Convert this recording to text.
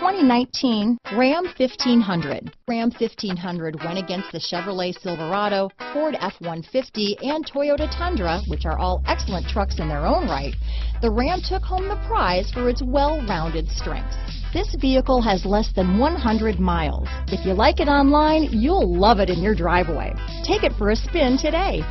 2019 Ram 1500. Ram 1500 went against the Chevrolet Silverado, Ford F-150, and Toyota Tundra, which are all excellent trucks in their own right. The Ram took home the prize for its well-rounded strengths. This vehicle has less than 100 miles. If you like it online, you'll love it in your driveway. Take it for a spin today.